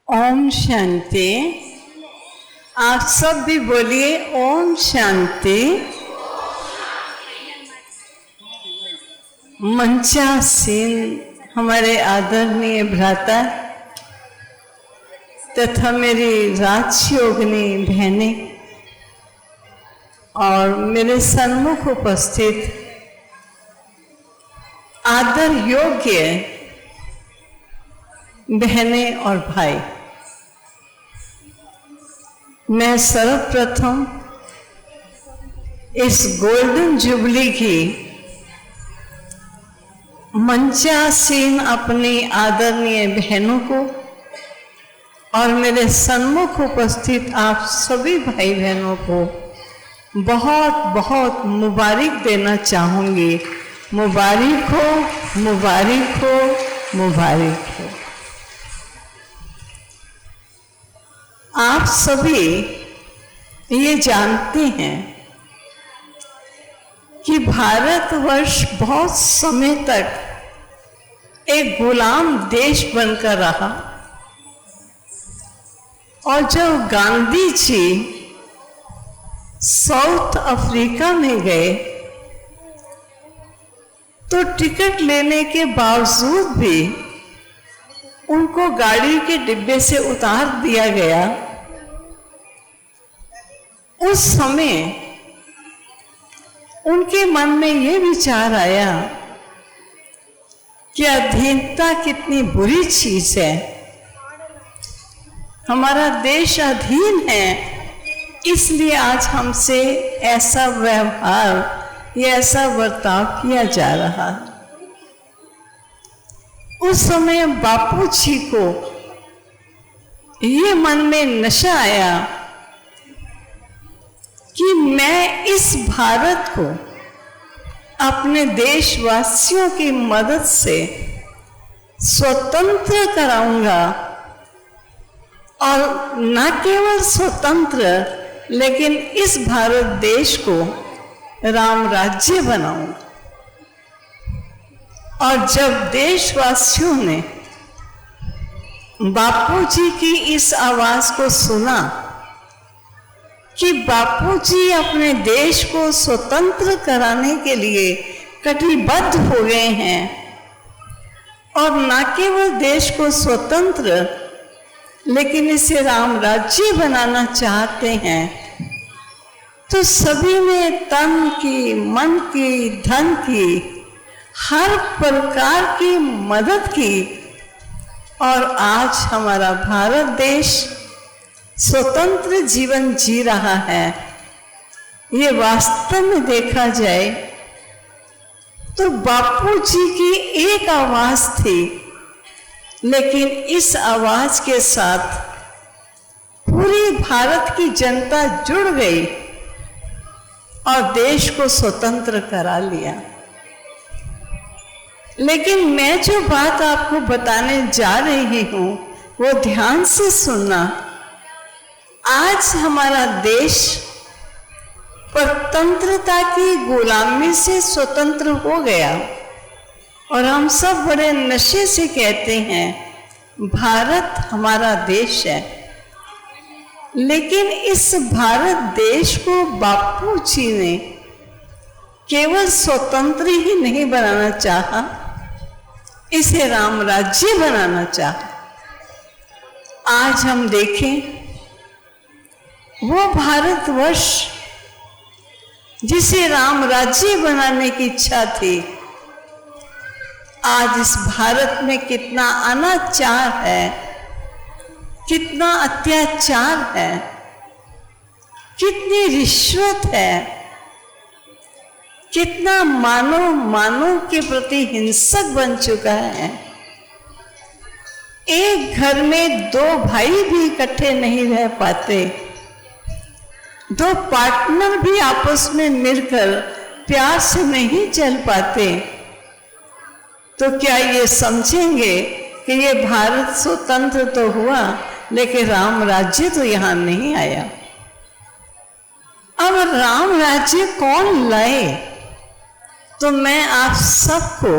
ओम शांति। आप सब भी बोलिए ओम शांति। मंचासीन हमारे आदरणीय भ्राता तथा मेरी राजयोगिनी बहनें और मेरे सन्मुख उपस्थित आदर योग्य बहनें और भाई, मैं सर्वप्रथम इस गोल्डन जुबली की मंचासीन अपनी आदरणीय बहनों को और मेरे सन्मुख उपस्थित आप सभी भाई बहनों को बहुत बहुत मुबारक देना चाहूँगी। मुबारक हो, मुबारक हो, मुबारक हो। आप सभी ये जानते हैं कि भारतवर्ष बहुत समय तक एक गुलाम देश बनकर रहा और जब गांधी जी साउथ अफ्रीका में गए तो टिकट लेने के बावजूद भी उनको गाड़ी के डिब्बे से उतार दिया गया। उस समय उनके मन में ये विचार आया कि अधीनता कितनी बुरी चीज है। हमारा देश अधीन है, इसलिए आज हमसे ऐसा व्यवहार या ऐसा बर्ताव किया जा रहा है। उस समय बापू जी को ये मन में नशा आया कि मैं इस भारत को अपने देशवासियों की मदद से स्वतंत्र कराऊंगा और न केवल स्वतंत्र लेकिन इस भारत देश को राम राज्य बनाऊंगा। और जब देशवासियों ने बापू जी की इस आवाज को सुना कि बापू जी अपने देश को स्वतंत्र कराने के लिए कटिबद्ध हो गए हैं और न केवल देश को स्वतंत्र लेकिन इसे राम राज्य बनाना चाहते हैं, तो सभी ने तन की, मन की, धन की, हर प्रकार की मदद की और आज हमारा भारत देश स्वतंत्र जीवन जी रहा है। ये वास्तव में देखा जाए तो बापू जी की एक आवाज थी, लेकिन इस आवाज के साथ पूरी भारत की जनता जुड़ गई और देश को स्वतंत्र करा लिया। लेकिन मैं जो बात आपको बताने जा रही हूं वो ध्यान से सुनना। आज हमारा देश परतंत्रता की गुलामी से स्वतंत्र हो गया और हम सब बड़े नशे से कहते हैं भारत हमारा देश है। लेकिन इस भारत देश को बापू जी ने केवल स्वतंत्र ही नहीं बनाना चाहा, इसे राम राज्य बनाना चाहा। आज हम देखें वो भारतवर्ष जिसे राम राज्य बनाने की इच्छा थी, आज इस भारत में कितना अनाचार है, कितना अत्याचार है, कितनी रिश्वत है, कितना मानव के प्रति हिंसक बन चुका है। एक घर में दो भाई भी इकट्ठे नहीं रह पाते, दो पार्टनर भी आपस में मिलकर प्यार से नहीं चल पाते, तो क्या ये समझेंगे कि ये भारत स्वतंत्र तो हुआ लेकिन राम राज्य तो यहां नहीं आया। अब राम राज्य कौन लाए? तो मैं आप सबको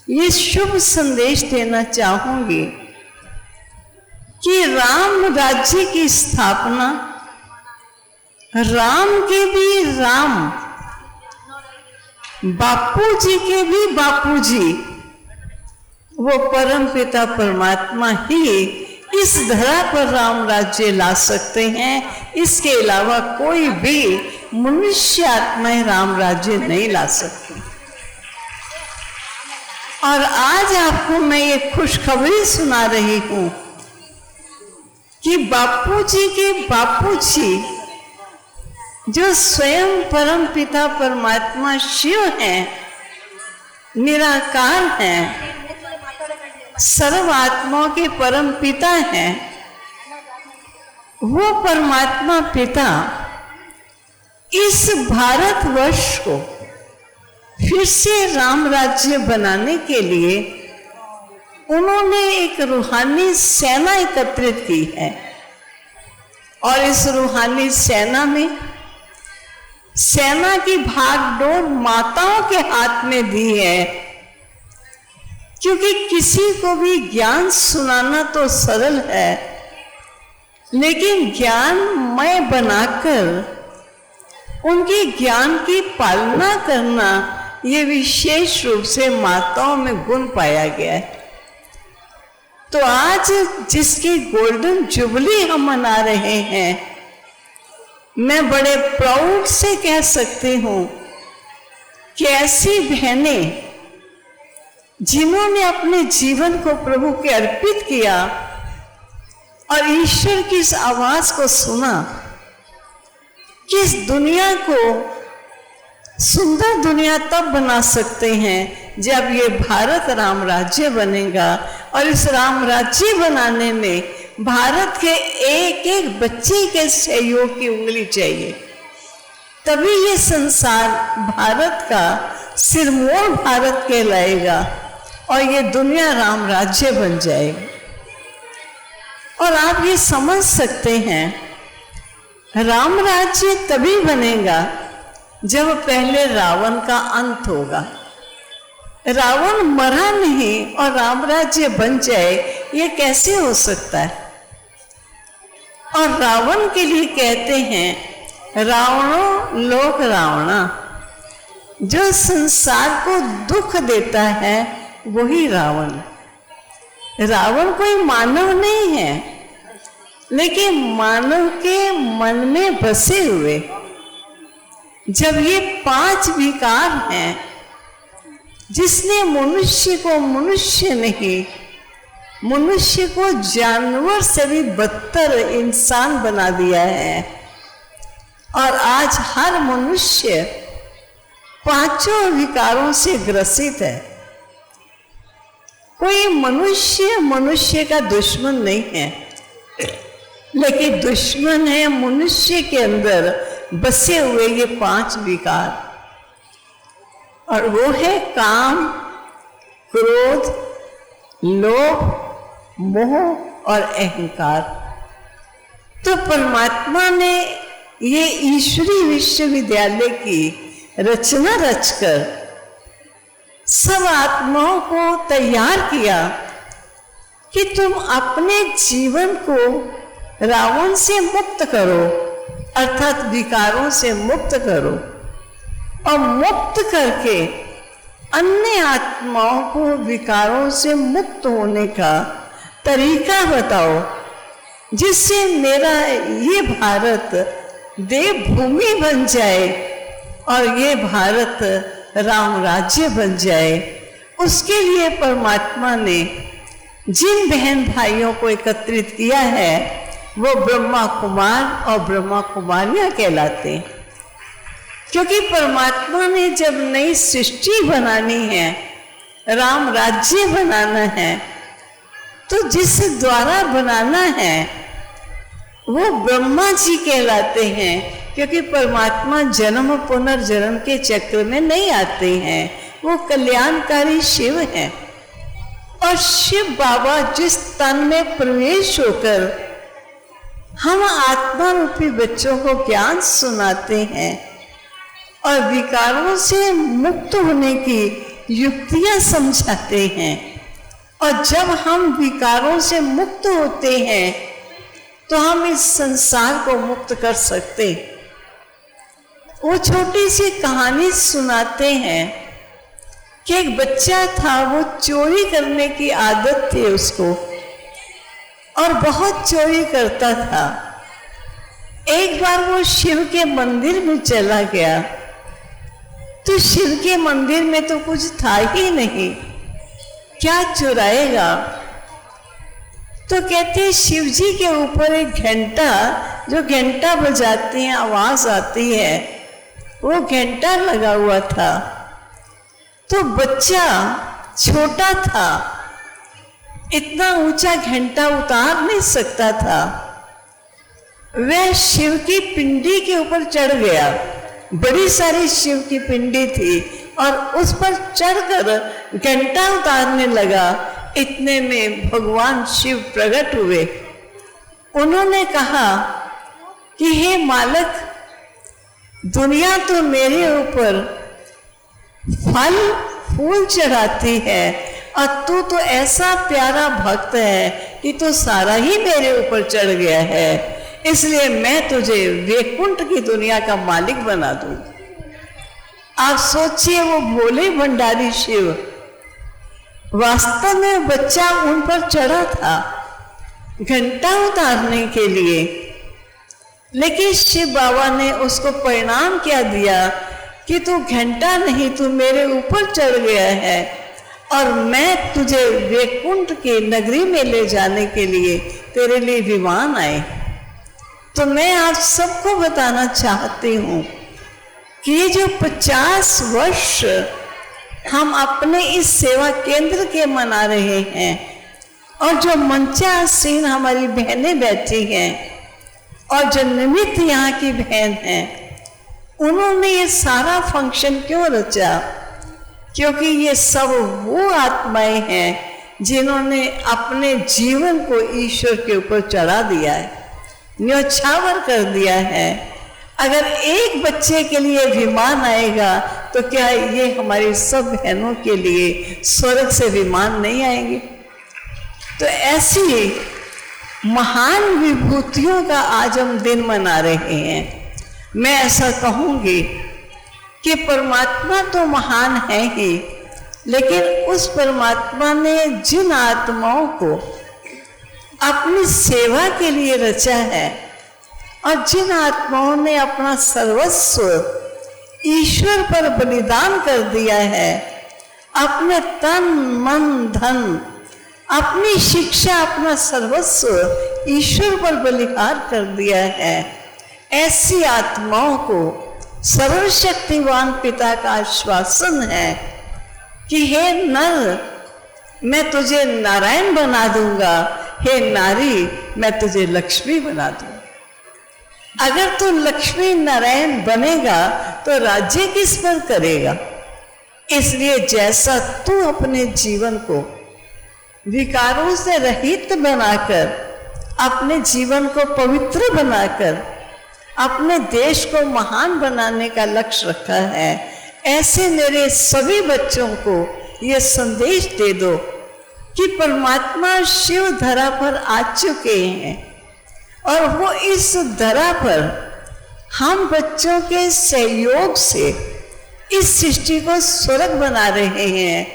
ये शुभ संदेश देना चाहूंगी कि राम राज्य की स्थापना, राम के भी राम, बापू जी के भी बापू जी, वो परम पिता परमात्मा ही इस धरा पर राम राज्य ला सकते हैं। इसके अलावा कोई भी मनुष्य आत्माएं राम राज्य नहीं ला सकती। और आज आपको मैं ये खुशखबरी सुना रही हूं कि बापू जी के बापू जी, जो स्वयं परम पिता परमात्मा शिव हैं, निराकार हैं, सर्व आत्माओं के परम पिता हैं, वो परमात्मा पिता इस भारतवर्ष को फिर से राम राज्य बनाने के लिए उन्होंने एक रूहानी सेना एकत्रित की है। और इस रूहानी सेना में सेना की भागदौड़ माताओं के हाथ में दी है, क्योंकि किसी को भी ज्ञान सुनाना तो सरल है, लेकिन ज्ञानमय बनाकर उनके ज्ञान की पालना करना ये विशेष रूप से माताओं में गुण पाया गया है। तो आज जिसकी गोल्डन जुबली हम मना रहे हैं, मैं बड़े प्राउड से कह सकती हूं कि ऐसी बहनें जिन्होंने अपने जीवन को प्रभु के अर्पित किया और ईश्वर की इस आवाज को सुना कि इस दुनिया को सुंदर दुनिया तब बना सकते हैं जब ये भारत राम राज्य बनेगा। और इस राम राज्य बनाने में भारत के एक एक बच्चे के सहयोग की उंगली चाहिए, तभी ये संसार भारत का सिरमौर भारत कहलाएगा और ये दुनिया राम राज्य बन जाएगी। और आप ये समझ सकते हैं राम राज्य तभी बनेगा जब पहले रावण का अंत होगा। रावण मरा नहीं और राम राज्य बन जाए, ये कैसे हो सकता है? और रावण के लिए कहते हैं रावणों लोक रावणा, जो संसार को दुख देता है वही रावण। रावण कोई मानव नहीं है, लेकिन मानव के मन में बसे हुए जब ये 5 विकार हैं, जिसने मनुष्य को मनुष्य नहीं, मनुष्य को जानवर से भी बदतर इंसान बना दिया है। और आज हर मनुष्य 5 विकारों से ग्रसित है। कोई मनुष्य मनुष्य का दुश्मन नहीं है, लेकिन दुश्मन है मनुष्य के अंदर बसे हुए ये 5 विकार। और वो है काम, क्रोध, लोभ, मोह और अहंकार। तो परमात्मा ने ये ईश्वरीय विश्वविद्यालय की रचना रचकर सब आत्माओं को तैयार किया कि तुम अपने जीवन को रावण से मुक्त करो, अर्थात विकारों से मुक्त करो, और मुक्त करके अन्य आत्माओं को विकारों से मुक्त होने का तरीका बताओ, जिससे मेरा ये भारत देवभूमि बन जाए और ये भारत राम राज्य बन जाए। उसके लिए परमात्मा ने जिन बहन भाइयों को एकत्रित किया है वो ब्रह्मा कुमार और ब्रह्मा कुमारियां कहलाते हैं। क्योंकि परमात्मा ने जब नई सृष्टि बनानी है, राम राज्य बनाना है, तो जिस द्वारा बनाना है वो ब्रह्मा जी कहलाते हैं। क्योंकि परमात्मा जन्म पुनर्जन्म के चक्र में नहीं आते हैं, वो कल्याणकारी शिव हैं। और शिव बाबा जिस तन में प्रवेश होकर हम आत्मा रूपी बच्चों को ज्ञान सुनाते हैं और विकारों से मुक्त होने की युक्तियां समझाते हैं और जब हम विकारों से मुक्त होते हैं तो हम इस संसार को मुक्त कर सकते। वो छोटी सी कहानी सुनाते हैं कि एक बच्चा था, वो चोरी करने की आदत थी उसको और बहुत चोरी करता था। एक बार वो शिव के मंदिर में चला गया तो शिव के मंदिर में तो कुछ था ही नहीं, क्या चुराएगा। तो कहते शिव जी के ऊपर एक घंटा, जो घंटा बजाते हैं आवाज आती है, वो घंटा लगा हुआ था। तो बच्चा छोटा था, इतना ऊंचा घंटा उतार नहीं सकता था। वह शिव की पिंडी के ऊपर चढ़ गया, बड़ी सारी शिव की पिंडी थी, और उस पर चढ़कर घंटा उतारने लगा। इतने में भगवान शिव प्रकट हुए। उन्होंने कहा कि हे मालिक, दुनिया तो मेरे ऊपर फल फूल चढ़ाती है और तू तो ऐसा प्यारा भक्त है कि तू सारा ही मेरे ऊपर चढ़ गया है, इसलिए मैं तुझे वैकुंठ की दुनिया का मालिक बना दूं। आप सोचिए, वो भोले भंडारी शिव, वास्तव में बच्चा उन पर चढ़ा था घंटा उतारने के लिए, लेकिन शिव बाबा ने उसको परिणाम क्या दिया कि तू घंटा नहीं, तू मेरे ऊपर चढ़ गया है और मैं तुझे वैकुंठ की नगरी में ले जाने के लिए तेरे लिए विमान आए। तो मैं आप सबको बताना चाहती हूँ कि ये जो 50 वर्ष हम अपने इस सेवा केंद्र के मना रहे हैं, और जो मंचासीन हमारी बहनें बैठी हैं और जो निमित्त यहाँ की बहन हैं, उन्होंने ये सारा फंक्शन क्यों रचा? क्योंकि ये सब वो आत्माएं हैं जिन्होंने अपने जीवन को ईश्वर के ऊपर चढ़ा दिया है, न्योछावर कर दिया है। अगर एक बच्चे के लिए विमान आएगा तो क्या ये हमारी सब बहनों के लिए स्वर्ग से विमान नहीं आएंगे? तो ऐसी महान विभूतियों का आज हम दिन मना रहे हैं। मैं ऐसा कहूँगी कि परमात्मा तो महान है ही, लेकिन उस परमात्मा ने जिन आत्माओं को अपनी सेवा के लिए रचा है और जिन आत्माओं ने अपना सर्वस्व ईश्वर पर बलिदान कर दिया है, अपने तन मन धन, अपनी शिक्षा, अपना सर्वस्व ईश्वर पर बलिहार कर दिया है, ऐसी आत्माओं को सर्वशक्तिवान पिता का आश्वासन है कि हे नर, मैं तुझे नारायण बना दूंगा, हे नारी, मैं तुझे लक्ष्मी बना दूंगा। अगर तू लक्ष्मी नारायण बनेगा तो राज्य किस पर करेगा? इसलिए जैसा तू अपने जीवन को विकारों से रहित बनाकर, अपने जीवन को पवित्र बनाकर, अपने देश को महान बनाने का लक्ष्य रखा है, ऐसे मेरे सभी बच्चों को ये संदेश दे दो कि परमात्मा शिव धरा पर आ चुके हैं और वो इस धरा पर हम बच्चों के सहयोग से इस सृष्टि को स्वर्ग बना रहे हैं।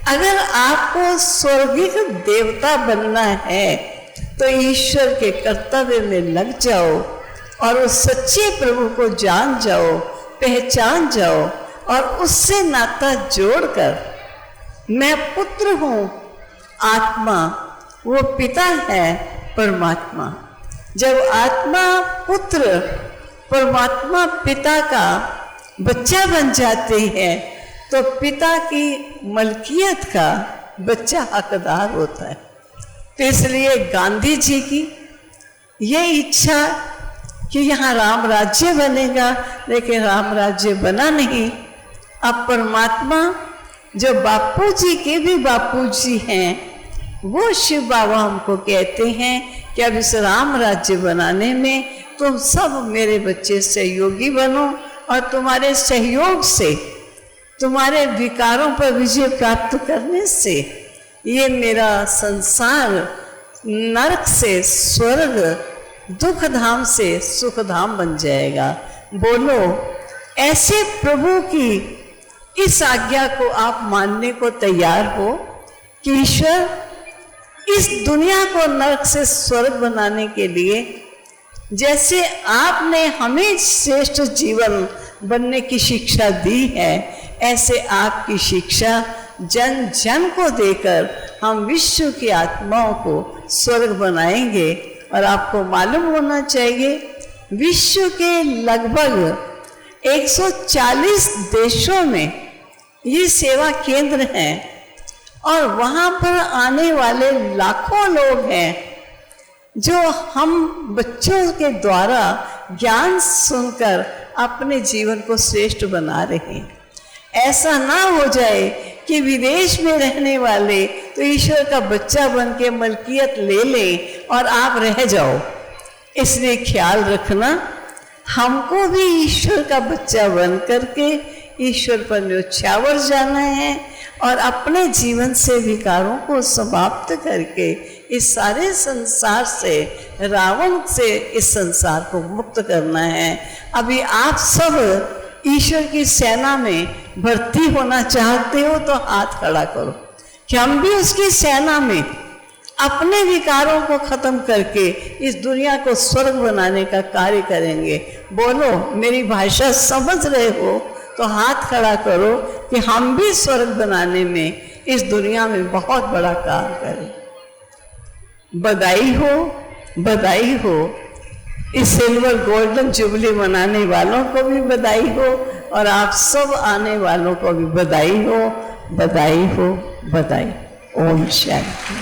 अगर आपको स्वर्गिक देवता बनना है तो ईश्वर के कर्तव्य में लग जाओ और उस सच्चे प्रभु को जान जाओ, पहचान जाओ और उससे नाता जोड़कर, मैं पुत्र हूँ, आत्मा, वो पिता है परमात्मा। जब आत्मा पुत्र परमात्मा पिता का बच्चा बन जाते हैं तो पिता की मलकियत का बच्चा हकदार होता है। तो इसलिए गांधी जी की ये इच्छा कि यहाँ राम राज्य बनेगा, लेकिन राम राज्य बना नहीं। अब परमात्मा जो बापू जी के भी बापू जी हैं, वो शिव बाबा हमको कहते हैं कि अब इस राम राज्य बनाने में तुम सब मेरे बच्चे सहयोगी बनो और तुम्हारे सहयोग से, तुम्हारे विकारों पर विजय प्राप्त करने से ये मेरा संसार नरक से स्वर्ग, दुख धाम से सुख धाम बन जाएगा। बोलो, ऐसे प्रभु की इस आज्ञा को आप मानने को तैयार हो कि ईश्वर इस दुनिया को नरक से स्वर्ग बनाने के लिए जैसे आपने हमें श्रेष्ठ जीवन बनने की शिक्षा दी है, ऐसे आपकी शिक्षा जन जन को देकर हम विश्व की आत्माओं को स्वर्ग बनाएंगे। और आपको मालूम होना चाहिए, विश्व के लगभग 140 देशों में ये सेवा केंद्र हैं और वहाँ पर आने वाले लाखों लोग हैं जो हम बच्चों के द्वारा ज्ञान सुनकर अपने जीवन को श्रेष्ठ बना रहे हैं। ऐसा ना हो जाए कि विदेश में रहने वाले तो ईश्वर का बच्चा बन के मलकियत ले लें और आप रह जाओ। इसलिए ख्याल रखना, हमको भी ईश्वर का बच्चा बन करके ईश्वर पर न्योछावर जाना है और अपने जीवन से विकारों को समाप्त करके इस सारे संसार से, रावण से इस संसार को मुक्त करना है। अभी आप सब ईश्वर की सेना में भर्ती होना चाहते हो तो हाथ खड़ा करो कि हम भी उसकी सेना में अपने विकारों को खत्म करके इस दुनिया को स्वर्ग बनाने का कार्य करेंगे। बोलो, मेरी भाषा समझ रहे हो तो हाथ खड़ा करो कि हम भी स्वर्ग बनाने में इस दुनिया में बहुत बड़ा काम करें। बधाई हो, बधाई हो। इस सिल्वर गोल्डन जुबली मनाने वालों को भी बधाई हो और आप सब आने वालों को भी बधाई हो, बधाई हो, बधाई। ओम शांति।